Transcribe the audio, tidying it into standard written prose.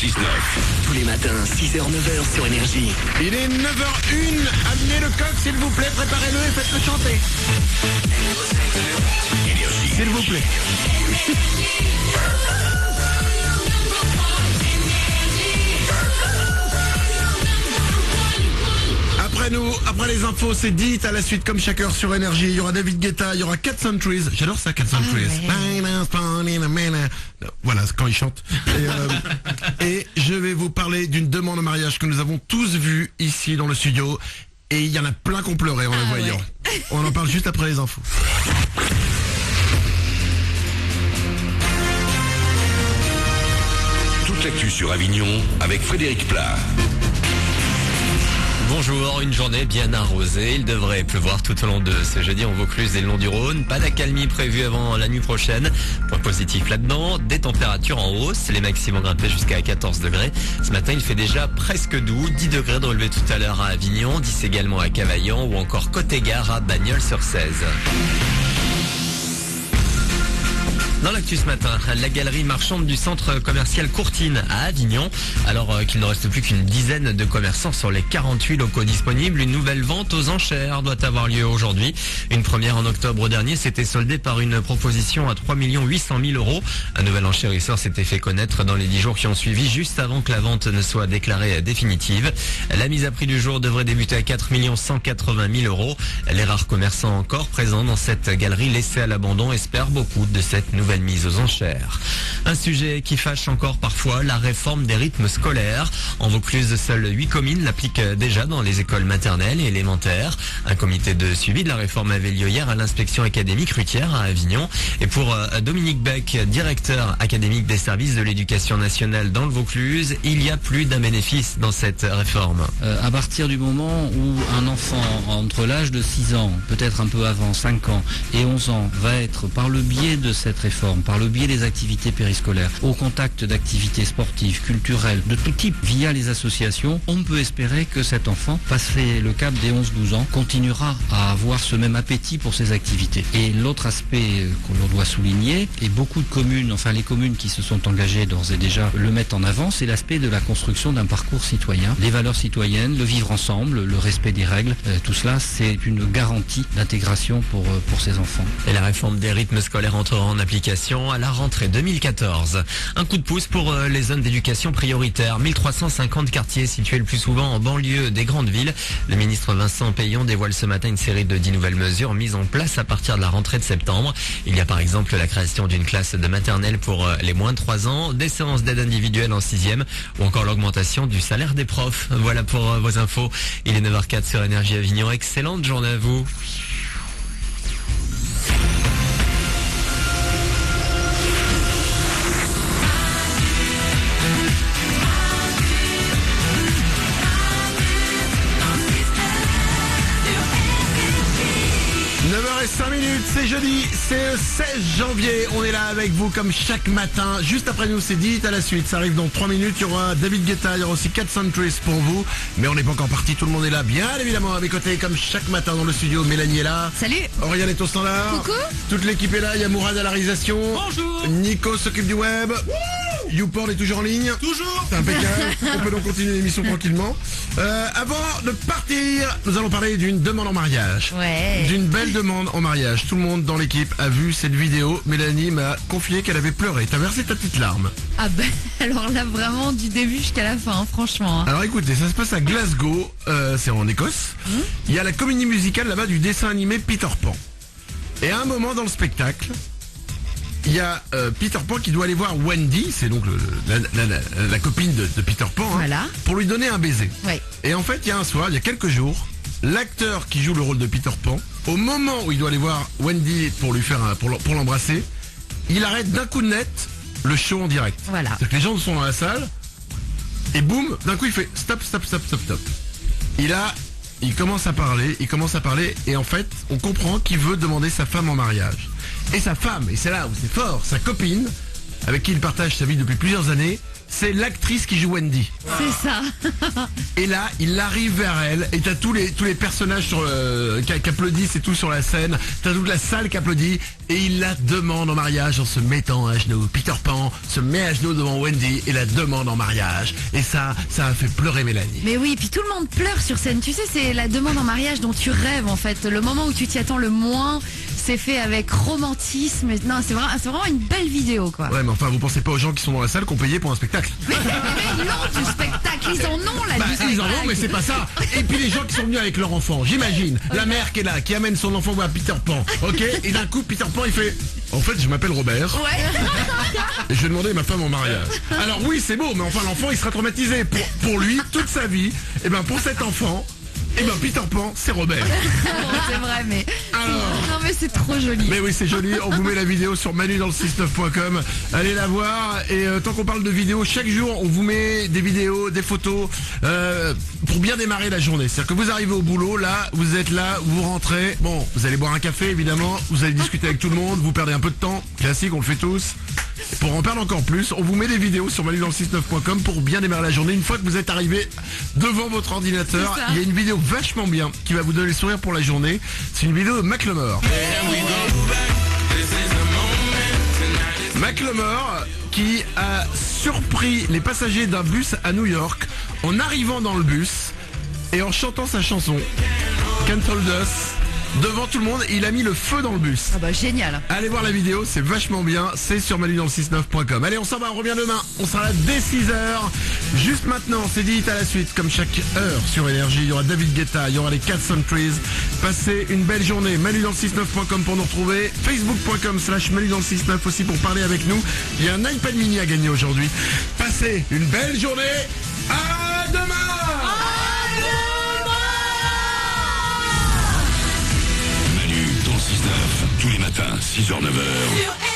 106.9. Tous les matins, 6h-9h sur Énergie. Il est 9h01, amenez le coq s'il vous plaît, préparez-le et faites-le chanter. S'il vous plaît. Après les infos, c'est dit à la suite comme chaque heure sur Énergie. Il y aura David Guetta, il y aura Cat Centuries. J'adore ça, Cat Centuries. Voilà, c'est quand il chante. Et je vais vous parler d'une demande en mariage que nous avons tous vue ici dans le studio. Et il y en a plein qui ont pleuré en le voyant. Ouais. On en parle juste après les infos. Toute l'actu sur Avignon avec Frédéric Plat. Bonjour, une journée bien arrosée. Il devrait pleuvoir tout au long de ce jeudi en Vaucluse et le long du Rhône. Pas d'accalmie prévue avant la nuit prochaine. Point positif là-dedans, des températures en hausse. Les maximums ont grimpé jusqu'à 14 degrés. Ce matin, il fait déjà presque doux. 10 degrés de relevé tout à l'heure à Avignon, 10 également à Cavaillon ou encore Côté-Gare à Bagnols-sur-Cèze. Dans l'actu ce matin, la galerie marchande du centre commercial Courtine à Avignon. Alors qu'il ne reste plus qu'une dizaine de commerçants sur les 48 locaux disponibles, une nouvelle vente aux enchères doit avoir lieu aujourd'hui. Une première en octobre dernier s'était soldée par une proposition à 3 800 000 euros. Un nouvel enchérisseur s'était fait connaître dans les 10 jours qui ont suivi, juste avant que la vente ne soit déclarée définitive. La mise à prix du jour devrait débuter à 4 180 000 euros. Les rares commerçants encore présents dans cette galerie laissée à l'abandon espèrent beaucoup de cette nouvelle mise aux enchères. Un sujet qui fâche encore parfois, la réforme des rythmes scolaires. En Vaucluse, seules 8 communes l'appliquent déjà dans les écoles maternelles et élémentaires. Un comité de suivi de la réforme avait lieu hier à l'inspection académique Rutière à Avignon. Et pour Dominique Beck, directeur académique des services de l'éducation nationale dans le Vaucluse, il y a plus d'un bénéfice dans cette réforme. À partir du moment où un enfant entre l'âge de 6 ans, peut-être un peu avant, 5 ans et 11 ans, va être par le biais de cette réforme, par le biais des activités périscolaires, au contact d'activités sportives, culturelles, de tout type, via les associations, on peut espérer que cet enfant, passé le cap des 11-12 ans, continuera à avoir ce même appétit pour ces activités. Et l'autre aspect qu'on doit souligner, et beaucoup de communes, enfin les communes qui se sont engagées d'ores et déjà le mettent en avant, c'est l'aspect de la construction d'un parcours citoyen, les valeurs citoyennes, le vivre ensemble, le respect des règles, tout cela c'est une garantie d'intégration pour ces enfants. Et la réforme des rythmes scolaires entrera en application à la rentrée 2014. Un coup de pouce pour les zones d'éducation prioritaire. 1350 quartiers situés le plus souvent en banlieue des grandes villes. Le ministre Vincent Peillon dévoile ce matin une série de 10 nouvelles mesures mises en place à partir de la rentrée de septembre. Il y a par exemple la création d'une classe de maternelle pour les moins de 3 ans, des séances d'aide individuelle en 6e ou encore l'augmentation du salaire des profs. Voilà pour vos infos. Il est 9h04 sur Énergie Avignon. Excellente journée à vous. 9h05, c'est jeudi, c'est le 16 janvier, on est là avec vous comme chaque matin. Juste après nous, c'est dit à la suite, ça arrive dans 3 minutes, il y aura David Guetta, il y aura aussi Cat Centuries pour vous. Mais on n'est pas encore parti, tout le monde est là, bien évidemment à mes côtés, comme chaque matin dans le studio. Mélanie est là. Salut. Aurélien est au standard. Coucou. Toute l'équipe est là, il y a Mourad à la réalisation. Bonjour. Nico s'occupe du web. YouPorn est toujours en ligne. Toujours. C'est impeccable. On peut donc continuer l'émission tranquillement. Avant de partir, nous allons parler d'une demande en mariage. Ouais. D'une belle demande en mariage. Tout le monde dans l'équipe a vu cette vidéo. Mélanie m'a confié qu'elle avait pleuré. T'as versé ta petite larme. Ah ben, alors là, vraiment, du début jusqu'à la fin, franchement. Hein. Alors écoutez, ça se passe à Glasgow, c'est en Écosse. Il y a la comédie musicale là-bas du dessin animé Peter Pan. Et à un moment dans le spectacle, il y a Peter Pan qui doit aller voir Wendy, c'est donc la copine de Peter Pan, Voilà. pour lui donner un baiser. Ouais. Et en fait, il y a un soir, il y a quelques jours, l'acteur qui joue le rôle de Peter Pan, au moment où il doit aller voir Wendy pour lui faire pour l'embrasser, il arrête d'un coup de net le show en direct. Voilà. C'est-à-dire que les gens sont dans la salle et boum, d'un coup il fait stop. Il commence à parler et en fait, on comprend qu'il veut demander sa femme en mariage. Et sa femme, et c'est là où c'est fort, sa copine, avec qui il partage sa vie depuis plusieurs années, c'est l'actrice qui joue Wendy. C'est ça. Et là, il arrive vers elle et t'as tous les personnages qui applaudissent et tout sur la scène. T'as toute la salle qui applaudit et il la demande en mariage en se mettant à genoux. Peter Pan se met à genoux devant Wendy et la demande en mariage. Et ça a fait pleurer Mélanie. Mais oui, puis tout le monde pleure sur scène. Tu sais, c'est la demande en mariage dont tu rêves en fait. Le moment où tu t'y attends le moins, c'est fait avec romantisme. Non, c'est vraiment une belle vidéo quoi. Ouais, mais enfin, vous pensez pas aux gens qui sont dans la salle qui ont payé pour un spectacle? Mais ils l'ont du spectacle, ils en ont là du spectacle. Ils en ont, mais c'est pas ça. Et puis les gens qui sont venus avec leur enfant, j'imagine. La mère qui est là, qui amène son enfant voir Peter Pan, ok? Et d'un coup, Peter Pan, il fait... En fait, je m'appelle Robert. Ouais. Et je vais demander ma femme en mariage. Alors oui, c'est beau, mais enfin, l'enfant, il sera traumatisé. Pour lui, toute sa vie, et ben pour cet enfant... Eh ben Peter Pan, c'est Robert. Bon, c'est vrai, mais... Alors... Non mais c'est trop joli. Mais oui, c'est joli. On vous met la vidéo sur manudanle69.com. Allez la voir. Et tant qu'on parle de vidéos, chaque jour, on vous met des vidéos, des photos pour bien démarrer la journée. C'est-à-dire que vous arrivez au boulot, là, vous êtes là, vous rentrez. Bon, vous allez boire un café, évidemment. Vous allez discuter avec tout le monde. Vous perdez un peu de temps. Classique, on le fait tous. Et pour en perdre encore plus, on vous met des vidéos sur manudanle69.com pour bien démarrer la journée. Une fois que vous êtes arrivé devant votre ordinateur, il y a une vidéo vachement bien qui va vous donner le sourire pour la journée. C'est une vidéo de Macklemore. Macklemore qui a surpris les passagers d'un bus à New York en arrivant dans le bus et en chantant sa chanson Can't Hold Us devant tout le monde. Il a mis le feu dans le bus. Ah bah génial. Allez voir la vidéo, c'est vachement bien. C'est sur manudanle69.com. Allez, on s'en va, on revient demain. On sera là dès 6h. Juste maintenant, c'est dit à la suite. Comme chaque heure sur Énergie, il y aura David Guetta, il y aura les Cats Trees. Passez une belle journée. manudanle69.com pour nous retrouver. Facebook.com/manudanle69 aussi pour parler avec nous. Il y a un iPad mini à gagner aujourd'hui. Passez une belle journée. À demain. Manu dans le 6-9, tous les matins, 6h-9h.